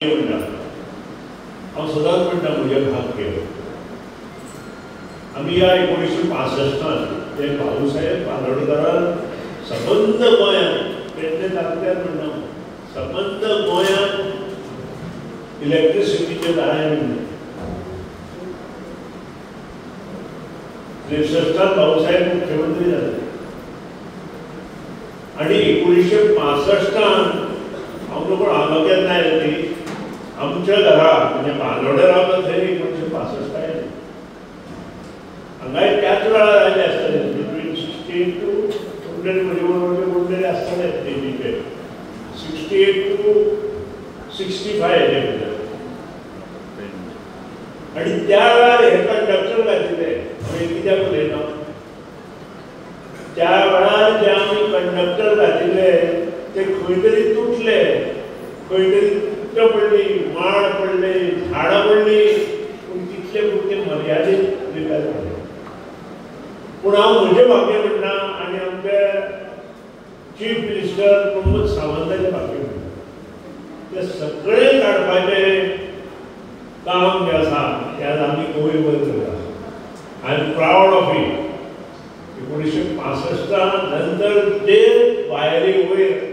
हांव सदांच म्हणटा म्हज्या भाग्य आमी ह्या 1965 ते भाऊसाहेब बांदोडकरान सबंद गोंयांत पेडणे तालुक्यांत म्हणटा सबंद गोंयांत इलेक्ट्रिसिटीचे दाळे हाडले. 63 भाऊसाहेब मुख्यमंत्री जाले आनी 1965 हांव नकळो हांगा केन्ना आयली आमच्या घरा म्हणजे बांदोडे रावता थंय 1965 आयले. हांगाय त्याच वेळार आयले आसतले बिटवीन 68 टू 100 म्हणजे आसतले टीव्हीचे 68 टू 65 हेजे भितर. आनी त्या वेळार हे कंडक्टर घातिल्ले हांवें कित्याक उलयना त्या वेळार जे आमी कंडक्टर घातिल्ले ते खंय तरी तुटले खंय तरी पडली माड पडले झाडां पडली पूण तितले पुरते मर्यादीत रिपेर जाले. पूण हांव म्हजें भाग्य म्हणटा आनी आमचे चीफ मिनिस्टर प्रमोद सावंताचें भाग्य म्हणटा तें सगळें काडपाचें काम जें आसा तें आज आमी गोंयभर करता. I am proud of it. 1965 नंतर ते वायरी वयर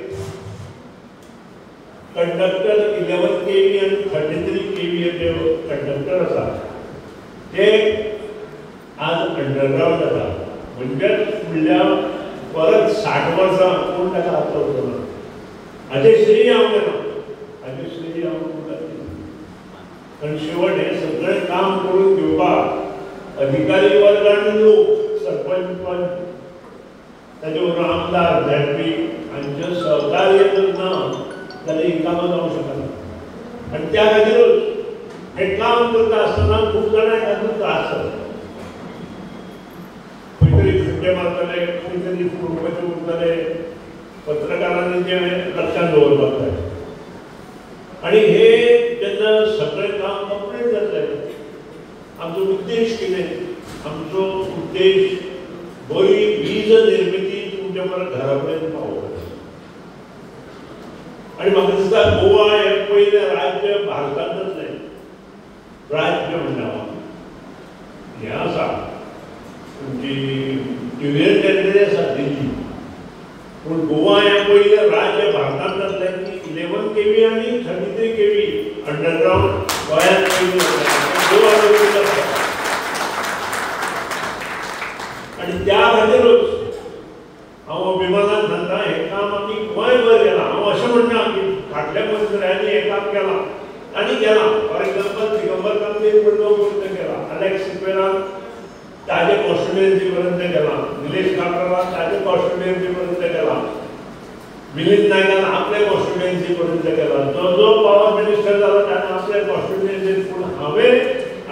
कंडक्टर 11 kV आणि 33 kV जे कंडक्टर आसा ते आज अंडरग्राउंड जाता. म्हणजे फुडल्या परत 60 वर्सां कोण ताका हात उचलना. हाजें श्रेय हांव घेना हाजें श्रेय हांव तुमकां दिना. कारण शेवट हें सगळें काम करून घेवपाक अधिकारी वर्ग आनी लोक सरपंच पंच ताचे बरोबर आमदार झेडपी हांचें सहकार्य जर ना जाल्यार ही कामां जावंक शकना. आनी त्या खातीरूच हें काम करता आसतना खूब जाणांक हातूंत त्रास जाता. खंय तरी खड्डे मारतले खंय तरी फुडपाचें उरतले पत्रकारांनी तें लक्षांत दवरपाक जाय. आनी हे जेन्ना सगळें काम कंप्लीट जातलें आमचो उद्देश कितें? आमचो उद्देश बरी वीज निर्मिती तुमच्या परत घरा पर्यंत पावोवप. आणि म्हाका दिसता गोवा हे पयलें राज्य भारतांतले राज्य म्हणटा हें आसा तुमची युनियन टेरिटरी आसा दिल्ली पूण गोवा हें पयलें राज्य भारतांत जातलें की 11 kV आनी 33 kV अंडरग्राउंड गोंयांत गोवा आनी त्या खातीरूच हांव अभिमानान सांगता हें काम आमी गोंयभर केलां. हांव अशें म्हणना की फाटल्या मंत्र्यांनी हें काम केलां तांणी केलां. फॉर एग्जाम्पल दिगंबर कामदेव पडलो पर्यंत केलां, अलेक्स सिक्वेरान ताजे कॉन्स्टिट्युएन्सी पर्यंत केलां, निलेश कामरान ताजे कॉन्स्टिट्युएन्सी पर्यंत केलां, मिलिंद नायकान आपले कॉन्स्टिट्युएन्सी पर्यंत केलां, जो पावर मिनिस्टर जालो ताणें आपले कॉन्स्टिट्युएन्सी. पूण हांवें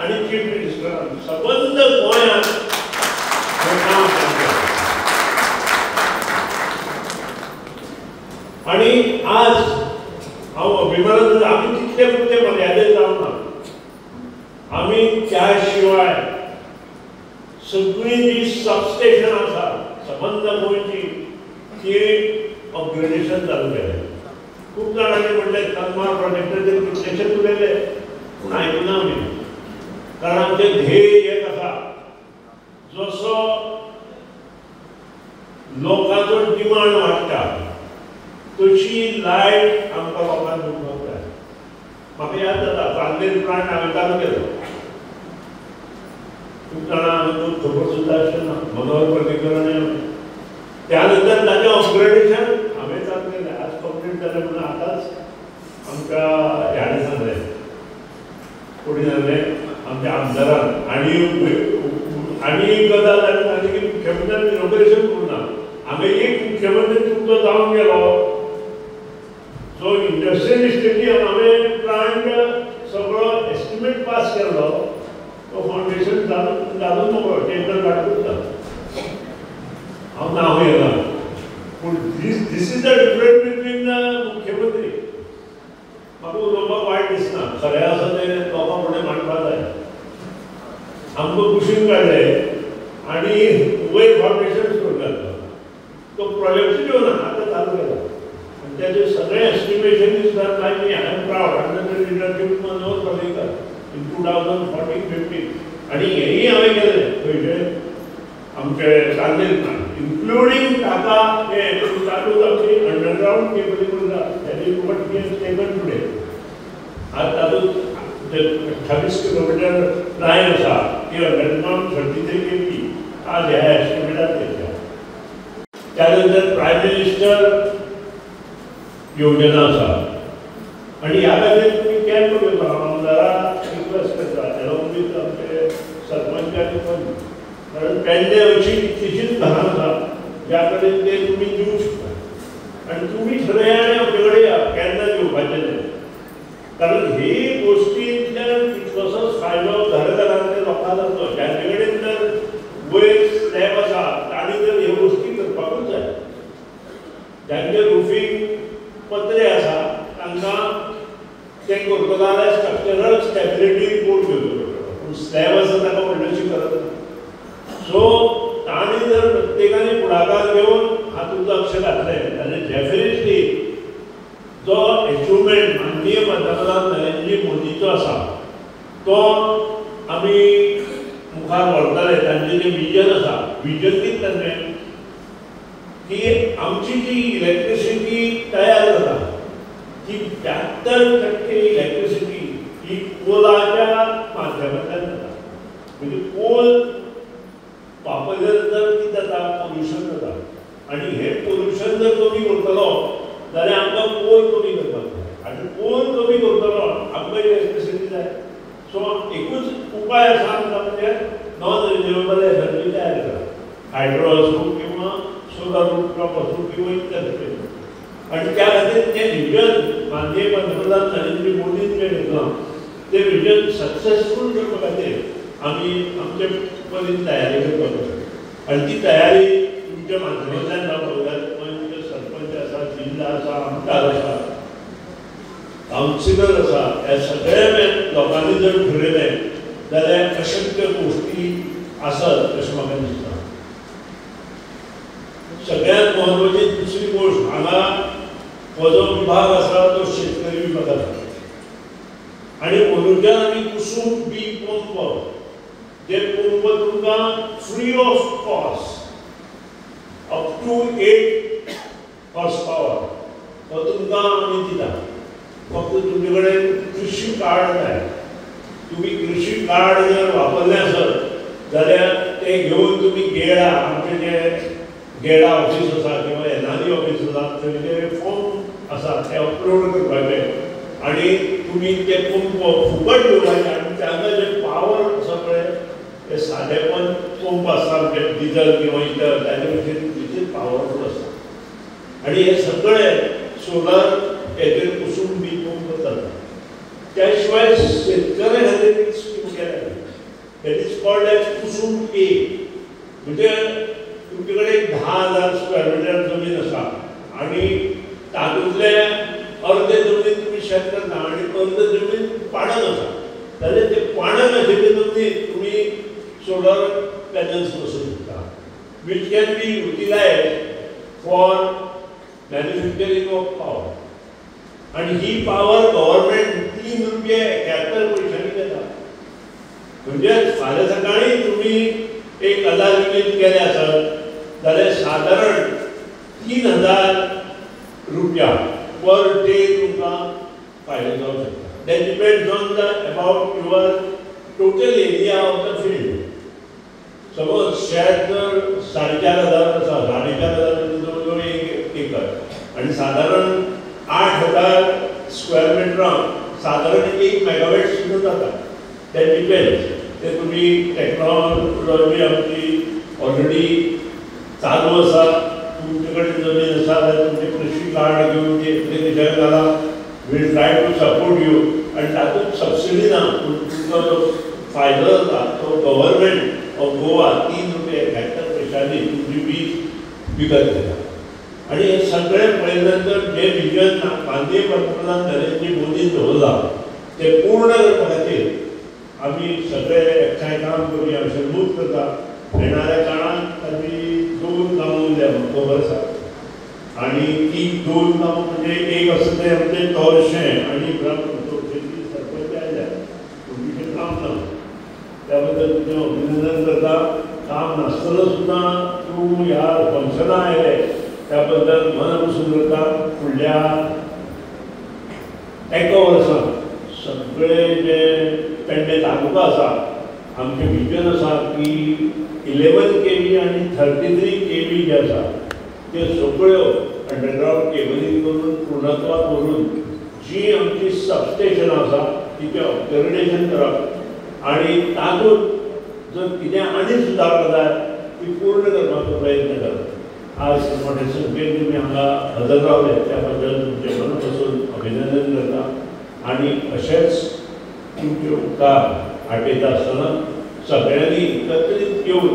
आनी चीफ मिनिस्टरान सबंद गोंयांत हें काम केलें. आणि आज हांव अभिमानान आमी तितले पुरते मर्यादेत जावंक ना. आमी त्या शिवाय सगळीं जी सबस्टेशन आसा सबंद गोंयची ती अपग्रेडेशन चालू केलें. खूब जाणांनी म्हणलें कनमार प्रोजेक्टाचेर कितलेशेच उलयले पूण आयकुना आमी. कारण आमचें ध्येय एक आसा जसो लोकांचो डिमांड वाडटा तशी लायट आमकां लोकांक दिवपाक जाय. म्हाका याद जाता चांदेर प्लांट हांवें चालू केलो. खूब जाणांक खबर सुद्दां आसना मनोहर पर्रीकर त्या नंतर ताचें अपग्रेडेशन हांवें चालू केलें. आज कंप्लीट जालें म्हणून आतांच आमकां ह्याने सांगलें कोणी सांगलें आमच्या आमदारान आनी एक गजाल ताणें सांगली की मुख्यमंत्र्यान इनॉग्रेशन करूना. हांवें एक मुख्यमंत्री तुमचो जावन गेलो जो इंडस्ट्रियल इस्टेटी हांवें प्लांट सगळो एस्टिमेट पास केल्लो तो फावंडेशन घालून मोकळो टेंडर काडून जाता. हांव नांव येना पूण this is the difference between मुख्यमंत्री. म्हाका उलोवपाक वायट दिसना. खरें आसा तें लोकां फुडें मांडपाक जाय. आमकां कुशीन काडलें आनी वयर फावंडेशन करून घातलो. तो प्रोजेक्ट घेवन आतां चालू केला. त्याचे सगळे estimation is done by me. I am proud. In 2014-15 आणि हेही हांवें केलें पयशे आमचे कांदेलकार इन्क्लुडींग टाका हे चालू आमची अंडरग्राउंड केबलींग उरता that is what we have taken today आज तातूंत 28 किलोमीटर लायन आसा ती अंडरग्राउंड 33 केबी आज ह्या एस्टिमेटात येता त्यानंतर प्रायम मिनिस्टर योजना आसा आणि ह्या खातीर तुमी कॅम्प घेवपा आमदाराक रिक्वेस्ट करता एलोंग वीथ आमचे सरपंचानी पण कारण त्यांचे अशी कितलीशीच घरां आसा ज्या कडेन ते तुमी दिवंक शकता आनी तुमी थरया आनी आमचे कडेन या केन्ना दिवपाचें तें कारण ही गोश्टींतल्यान कितलोसोच फायदो घरदारांतल्या लोकांक जातलो जांचे कडेन जर वयर स्लॅब आसा तांणी जर ह्यो गोश्टी करपाकूच जाय जांचे रुफींग पत्रे आसा तांकां तें करतलो जाल्यार स्ट्रक्चरल स्टॅबिलिटी रिपोर्ट घेवचो पडटलो पूण स्लॅब आसा ताका व्हडलीशी गरज ना सो तांणी जर प्रत्येकाने पुढाकार घेवन हातूंत लक्ष घातलें जाल्यार डेफिनेटली जो अचिवमेंट माननीय पंतप्रधान नरेंद्र मोदीचो आसा तो आमी मुखार व्हरतले तांचें जें विजन आसा विजन कितें तांचें की आमची जी इलेक्ट्रिसिटी तयार जाता ती 72% इलेक्ट्रिसिटी ही कोलाच्या माध्यमांतल्यान जाता म्हणजे कोल वापरल्यान जर कितें जाता पोल्युशन जाता आनी हें पोल्युशन जर कमी करतलो जाल्यार आमकां कोल कमी करपाक जाय आनी कोल कमी करतलो आमकां इलेक्ट्रिसिटी जाय सो एकूच उपाय आसा आमकां म्हणजे नॉन रिन्युएबल एनर्जी तयार करप हायड्रो आसूं किंवा सोलर रूफटॉप आसूं किंवा इतर आनी त्या खातीर तें विजन माननीय पंतप्रधान नरेंद्र मोदीन जें घेतलां तें विजन सक्सेसफूल करपा खातीर आमी आमचे परीन तयारी करपाक जाय आनी ती तयारी तुमच्या माध्यमांतल्यान जावपाक जाय तुमचे सरपंच आसा जिल्हा आसा आमदार आसा कावन्सिलर आसा ह्या सगळ्या लोकांनी जर ठरयलें जाल्यार अशक्य गोश्टी आसत अशें म्हाका दिसता सगळ्यांत म्हत्वाची दुसरी गोश्ट हांगा हो जो विभाग आसा तो शेतकरी विभाग आसा आनी अंदूच्यान आमी कुसूम बी पंप जे पंप तुमकां free of cost up to 8 horse power तो तुमकां आमी दिता फक्त तुमचे कडेन कृषी कार्ड जाय तुम्ही कृषी कार्ड जर वापरलें आसत जाल्यार ते घेवन तुमी गेडा आमचे जे गेडा ऑफिस आसा किंवा एनआरई ऑफिस आसा थंयचे फॉर्म आसा ते अपलोड करपाचे आनी तुमी ते पंप फुकट घेवपाचे आनी तांकां जे पावर आसा पळय ते सादेपण पंप आसा म्हणजे डिजल किंवा इतर ताचे खातीर पावरफूल आसता आनी हे सगळे सोलर हेचेर कुसूम बी पंप जाता त्या शिवाय शेतकऱ्या खातीर एक स्कीम केल्या that is called as Kusum A म्हणजे तुमचे कडेन 10,000 स्क्वेअर मिटर जमीन आसा आनी तातूंतले अर्दे जमीन तुमी शेत करता आनी अर्द जमीन पाडक आसा जाल्यार ते पाडक आशिल्ले जमनीत तुमी सोलर पॅनल्स बसोवंक शकता which can be utilise for manufacturing of power आनी ही पावर गव्हर्नमेंट 3 रुपये 71 पैशांनी घेता म्हणजे फाल्यां सकाळी तुमी 1000 युनिट केले आसत जाल्यार सादारण 3000 रुपया पर डे तुमकां फायदो जावंक शकता that depends on the about your total area of the field suppose शेत जर 4,500 आसा 4,500 म्हणजे जवळ जवळ 1 एकर आनी सादारण 8,000 स्क्वेअर मिटरांक सादारण 1 मेगावॅट सुद्दां जाता दॅट डिपेंड्स ते तुमी टॅक्नॉलॉजी आमची ऑलरेडी चालू आसा तुमचे कडेन जमीन आसा जाल्यार तुमचे कृषी कार्ड घेवन ते एप्लिकेशन घाला will try to support you आनी तातूंत सबसिडी ना पूण तुमकां जो फायदो जाता तो गव्हर्नमेंट ऑफ गोवा 3 रुपये 71 पैशांनी तुमची वीज विकत घेता आनी हे सगळें पळयल्यानंतर जे विजन माननीय पंतप्रधान नरेंद्र मोदीन दवरलां ते पूर्ण करपा खातीर आमी सगळे एकठांय काम करुया अशें मूख करता येणाऱ्या काळांत ताची 2 कामां उरल्या म्हाका खबर आसा आनी ती 2 कामां म्हणजे एक आसा तें आमचें तोरशें आनी ग्रामपंचायतीची सरपंच आयल्या बद्दल तुझें अभिनंदन करता. काम नासतना सुद्धा तूं ह्या फंक्शना आयले त्या बद्दल मनापासून करता. फुडल्या एका वर्सान सगळे जे पेडणे तालुका आसा आमचे विजन आसा की 11 kV आणि 33 kV जे आसा ते सगळ्यो अंडरग्राउंड केबलिंग करून पूर्णत्वाक करून जी आमची सबस्टेशन आसा तिचे अपग्रेडेशन करप आणि तातूंत जर कितें आनी सुदारप जाय ती पूर्ण करपाचो प्रयत्न करप. आज मोठे संख्येन तुमी हांगा हजर रावले त्या बद्दल तुमचे मनापासून अभिनंदन करता आणि अशेंच तुमचे उपकार आटयता आसतना सगळ्यांनी एकत्रीत येवन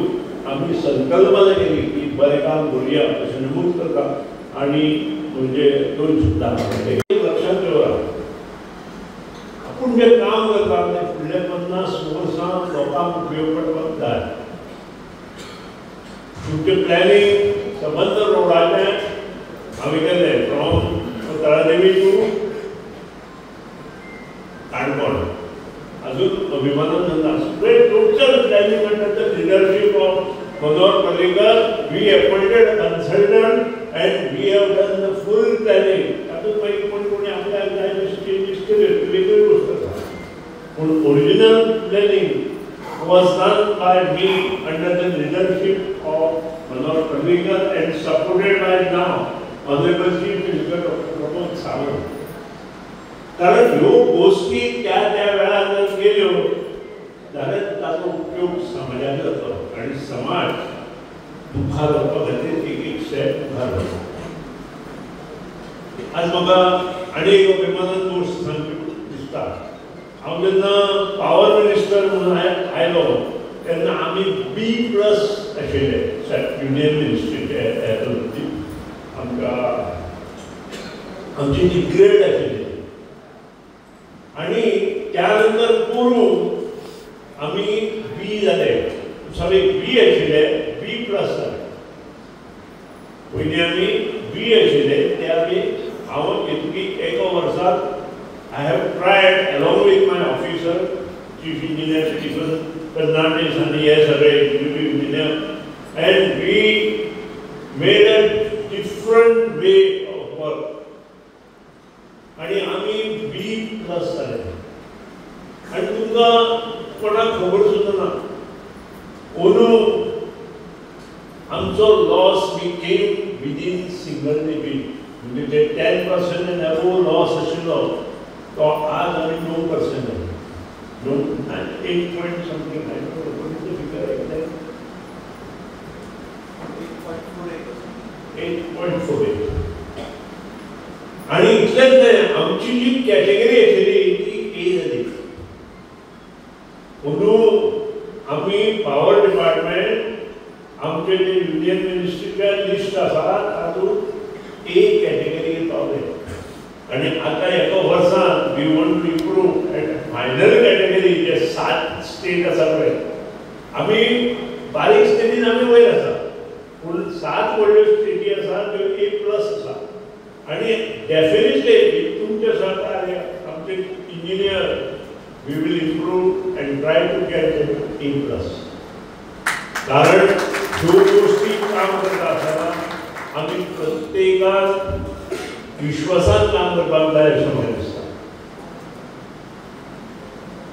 आमी संकल्पना केली की बरें काम करुया अशें नमूद करता. आणि म्हणजे दोन सुद्दां लक्षात दवरा आपूण जें काम करता तें फुडले 50 वर्सां लोकांक उपयोग पडपाक जाय. तुमचें प्लॅनिंग संबंद रोडाचें हांवें केलें फ्रॉम तळादेवी टू काणकोण अजून अभिमानानंद सगळें total planning under the leadership of Manohar Parrikar. We appointed a consultant and we have done the full planning. तातूंत मागीर कोणी आपल्याक जाय तशी चेंजीस केल्यो ती वेगळी गोश्ट आसा. पूण original planning was done by me under the leadership of Manoj Parrikar and supported by now Honorable Chief Minister Dr. Pramod Sawant. कारण ह्यो गोष्टी त्या वेळार जर केल्यो जाल्यार ताचो उपयोग समाजाक जातलो आनी समाज मुखार वचपा खातीर एक स्टेप मुखार वता. आज म्हाका आनी एक अभिमानान गोश्ट सांगची दिसता. हांव जेन्ना पावर मिनिस्टर म्हणून आयलो तेन्ना आमी B+ आशिल्ले युनियन मिनिस्ट्रीचे आमकां आमची जी ग्रेड आशिल्ली आनी त्या नंतर करून आमी B जाले. सॉरी B आशिल्ले B+ जाले. पयलीं आमी B आशिल्ले ते आमी हांव इतकी एका वर्साक I have tried along with my officer, Chief Engineer Stephen Fernandez and he सगळे executive engineer, and we made a different way of work. आणि आमी B+ जाले. आणि तुमकां कोणाक खबर सुद्दां ना अंदू आमचो loss we came within single digit. म्हणजे जे 10% एंड अबोव लॉस आशिल्लो तो आज आमी 9% जालो. 8 point something I don't know what is the figure exactly. 8.48. आणि इतलेंच न्हय आमची जी कॅटेगरी आशिल्ली ती A जाली. म्हणून आमी पावर डिपार्टमेंट आमचे जे युनियन मिनिस्ट्रीचे लिस्ट आसा तातूंत A कॅटेगरी पावले. आणि आता एका वर्सान we want to improve at final category जे 7 स्टेट आसा पळय आमी बारीक स्टेटीन आमी वयर आसा पूण 7 व्हडल्यो स्टेटी आसा त्यो A+ आसा. आणि डेफिनेटली तुमचे सहकार्य आमचे engineer we will improve and try to get A+. कारण ह्यो गोष्टी काम करता आसतना आमी प्रत्येकान विश्वासान काम करपाक जाय अशें म्हाका दिसता.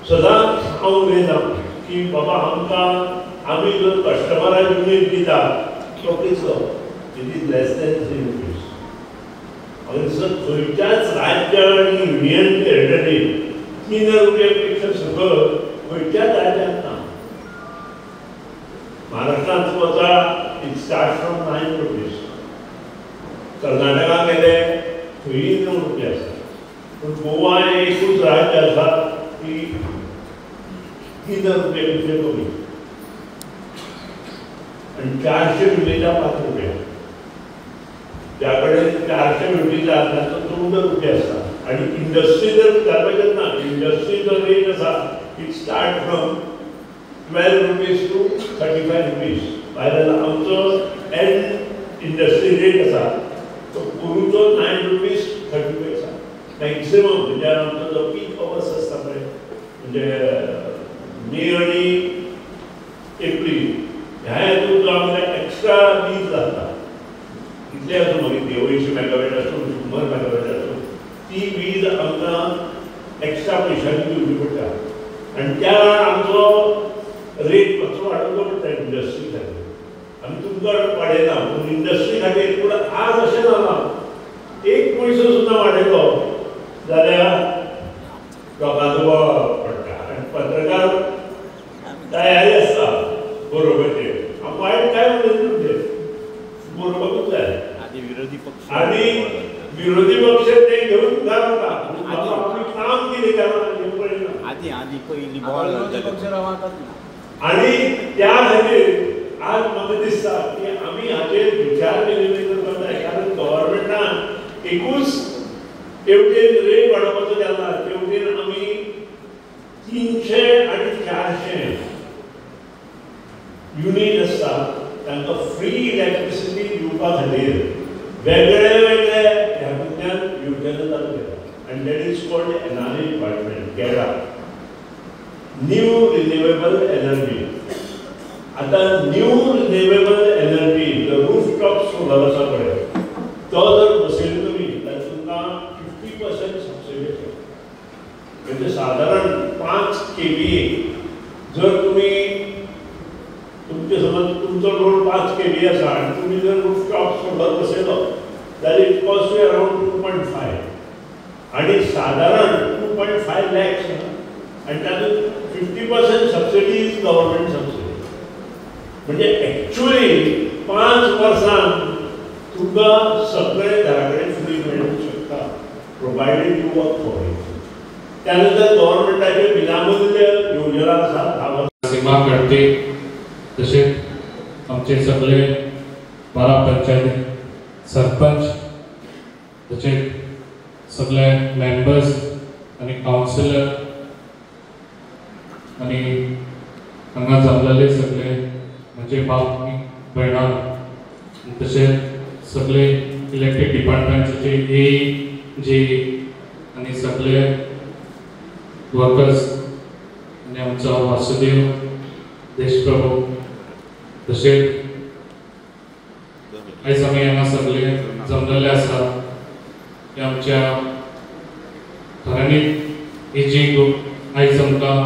सदांच हांव उलयतां की बाबा आमकां आमी जो कस्टमराक युनीट दिता तो कितलो it is less than 3 rupees. म्हाका दिसता खंयच्याच राज्य आनी युनियन टेरिटरीन 3 रुपया पेक्षा सकयल खंयच्याच राज्यांत ना. महाराष्ट्रांत वता इट स्टार्ट फ्रॉम 9 रुपीज. कर्नाटकाक गेले थंय 9 रुपया आसा. पूण गोवा एकूच राज्य आसा की 3 रुपया पेक्षा कमी आनी 400 युनिटां 5 रुपया. ज्या कडेन 400 युनिटां आसा ताचो 14 रुपया आसा. आनी इंडस्ट्री जर विचारपाचें ना इंडस्ट्रीचो रेट आसा it start from 12 rupees to 35 rupees. भायर आमचो एंड इंडस्ट्री रेट आसा तो पुरूचो 9 रुपीज 30 पैसा मॅक्सिमम. म्हणजे आमचो जो पीक अवर्स आसता पळय म्हणजे मे आनी एक्स्ट्रा पयशांनी दिवची पडटा आनी त्या आमचो रेट मातसो वाडोवचो पडटा इंडस्ट्री खातीर. आमी तुमकां वाडयना पूण इंडस्ट्री खातीर. पूण आज अशें जालां एक पयसो सुद्दां वाडयलो जाल्यार लोकांचो पडटा आनी पत्रकार तयारी आसता बरोवपाचेर. हांव वायट काय म्हणटा म्हणजे बरोवपाकूच जाय आनी विरोधी पक्ष ते घेवन मुखार वता. आमी काम कितें केलां हें पळयना. आदी पयलीं बॉल आनी त्या खातीर आज म्हाका दिसता की आमी हाचेर विचार विनिमय करपाक जाय. कारण गव्हर्मेंटान एकूच तेवटेन रेट वाडोवपाचो केला. तेवटेन आमी 300 आनी 400 युनिट आसता तांकां फ्री इलेक्ट्रिसिटी दिवपा खातीर वेगळे वेगळे ह्यातूंतल्यान योजना चालू केला आनी that is called NRE department गेडा न्यू रिन्युएबल एनर्जी. आता न्यू रिन्युएबल एनर्जी जो रूफटॉप सोलर आसा पळय तो जर बसयलो तुमी जाल्यार तुमकां 50% सबसिडी येता. म्हणजे सादारण 5 kVA जर तुमी तुमचे समज तुमचो लोड 5 kVA आसा आनी तुमी जर रूफटॉप सोलर बसयलो जाल्यार इट कॉस्ट यू अराउंड 2.5 आनी सादारण 2.5 lakhs आनी तातूंत 50% सबसिडी इज गव्हर्मेंट सबसिडी. म्हणजे एक्चुअली 5 वर्सांत तुमकां सगळे घरा कडेन फ्री मेळूंक शकता provided you work for it. त्यानंतर गव्हर्मेंटाच्यो विनामूल्य योजना आसा 10 वर्सां. सीमा कळपे तशेंच आमचे सगळे 12 पंचायत सरपंच तशेंच सगळे मेंबर्स आनी कावन्सिलर आनी हांगा जमलेले सगळे म्हणजे भाव भयणां तशेंच सगळे इलेक्ट्रीक डिपार्टमेंटाचे ए जे आनी सगळे वर्कर्स आनी आमचो वासुदेव देशप्रभू तशेंच आयज आमी हांगा सगळे जमलेले आसा की आमच्या घरांनी ही जी आयज आमकां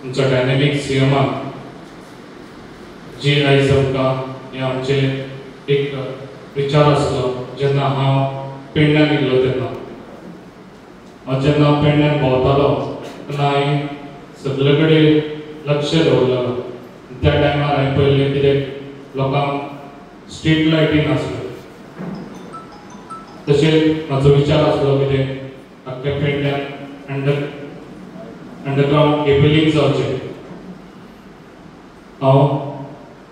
आमच्या डायनेमीक सीएमाक जी आयज आमकां हे आमचे एक विचार आसलो जेन्ना हांव पेडण्यान गेल्लो तेन्ना. हांव जेन्ना पेडण्यान भोंवतालो तेन्ना हांवें सगळे कडेन लक्ष दवरलेलो. त्या टायमार हांवें पळयलें कितें लोकांक स्ट्रीट लायटी नासल्यो. तशेंच म्हाजो विचार आसलो कितें आख्ख्या पेडण्यान अंडरग्रावंड केबलिंग जावचें. हांव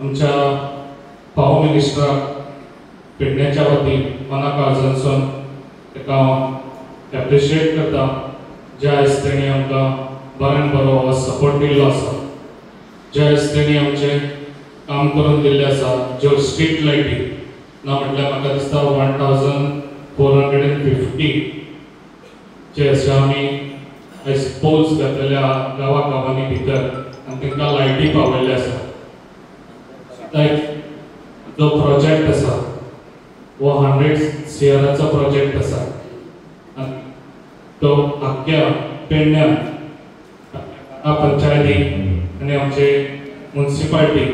आमच्या पावर मिनिस्टराक पेडण्याच्या वतीन मना काळजांसून ताका हांव एप्रिशिएट करता ज्या आयज तेणी आमकां बऱ्यान बरो हो सपोर्ट दिल्लो आसा. ज्या आयज तेणी आमचें काम करून दिल्लें आसा ज्यो स्ट्रीट लायटी ना म्हटल्यार म्हाका दिसता 1450 जे आसा आमी आयज पोल्स घातलेले आहा गांवांनी भितर आनी तांकां लायटी पावयल्ले आसा. जो प्रोजेक्ट आसा वो 100 CRचो प्रोजेक्ट आसा आनी तो आख्ख्या पेडण्या पंचायती आनी आमचे म्युनिसिपालिटी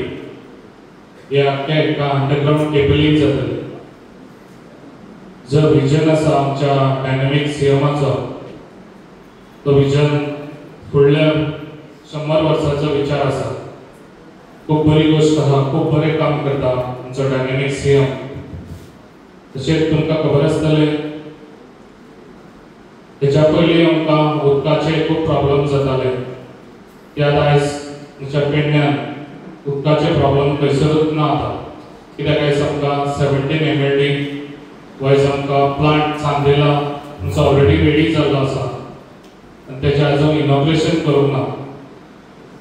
हे आख्ख्या एका अंडरग्रावंड केबलिंग जातले. जो विजन आसा आमच्या डायनेमीक सीएमाचो तो विजन फुडल्या 100 वर्सांचो विचार आसा. खूब बरी गोष्ट आहा. खूब बरें काम करता आमचो डायनेमीक सीएम. तशेंच तुमकां खबर आसतलें हेच्या पयलीं आमकां उदकाचे खूब प्रॉब्लेम जाताले. त्यात आयज आमच्या पेडण्यान उदकाचे प्रॉब्लेम खंयसरूच ना आता. कित्याक आयज आमकां 17 MLD वायज आमकां प्लांट चांदेला आमचो ऑलरेडी रेडी जाल्लो आसा आनी तेजें आजून इनॉग्रेशन करूंक ना.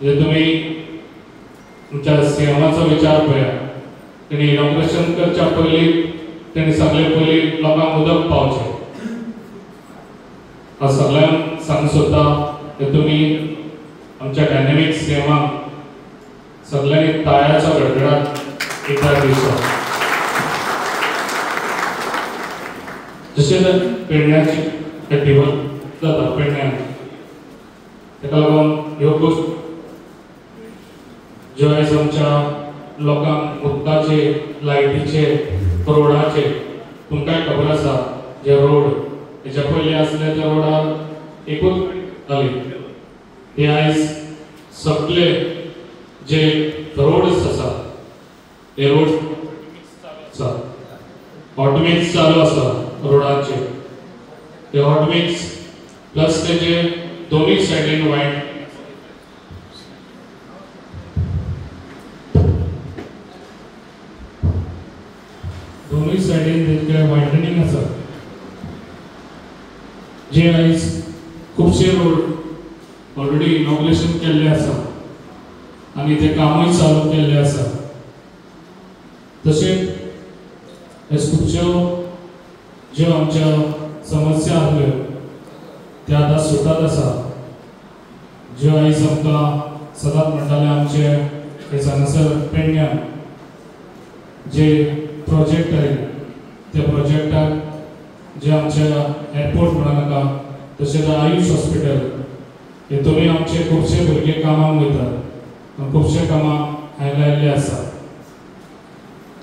म्हणजे तुमी तुमच्या सीएमाचो विचार पळयात. तेणी इनॉग्रेशन करच्या पयलीं तेणी सगळे पयलीं लोकांक उदक पावचें. हांव सगळ्यांक सांगूंक सोदता की तुमी आमच्या डायनेमीक सीएमाक सगळ्यांनी ताळ्याच्या गडगडाट एकदां दिवचो. जशें पेडण्याची डेव्हलप जाता पेडण्यान ताका लागून ह्यो गोश्टी ज्यो आयज आमच्या लोकांक उदकाचे, लायटीचे, रोडाचे तुमकांय खबर आसा जे रोड हेच्या पयलीं आसले त्या रोडार एकूच जाली ते आयज सगळे जे रोड्स आसा ते रोड ऑटोमिक्स चालू आसा रोडाचे ते ऑटोमिक्स प्लस तेजे दोन्ही सायडीन वायड दोन्ही सायडीन तेजे वायडनिंग आसा जे आयज खुबशे रोड ऑलरेडी इनॉग्रेशन केल्ले आसा आणि ते कामूय चालू केल्ले आसा तशेंच ह्यो खुबश्यो ज्यो आमच्या समस्या आसल्यो त्या आतां सुटत आसा ज्यो आयज आमकां सदांच म्हणटाले आमचे हे हांगासर पेडण्यां जे प्रोजेक्ट आयिल्ले त्या प्रोजेक्टाक जे आमच्या एअरपोर्ट म्हणा नाका तशेंच आयुष हॉस्पिटल हेतूनय आमचे खुबशे भुरगे कामाक वयतात आनी खुबशे कामां हांवें लायिल्ले आसा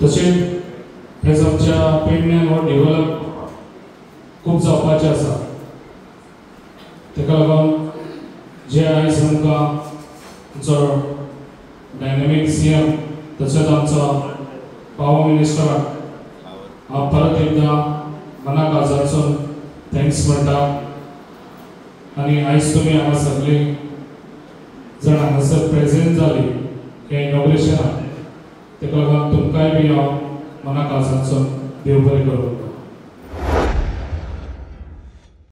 तशेंच हेच आमच्या पेडण्यान हो डेव्हलप खूब जावपाचें आसा ताका लागून जे आयज आमकां आमचो डायनॅमीक सीएम तशेंच आमचो पावर मिनिस्टराक हांव परत एकदां मना काळजांतसून थँक्स म्हणटा आनी आयज तुमी हांगा सगळीं जाण हांगासर प्रेजेंट जाली ह्या इनॉग्रेशनाक ताका लागून तुमकांय बी हांव मना काळजांतसून देव बरें करूं.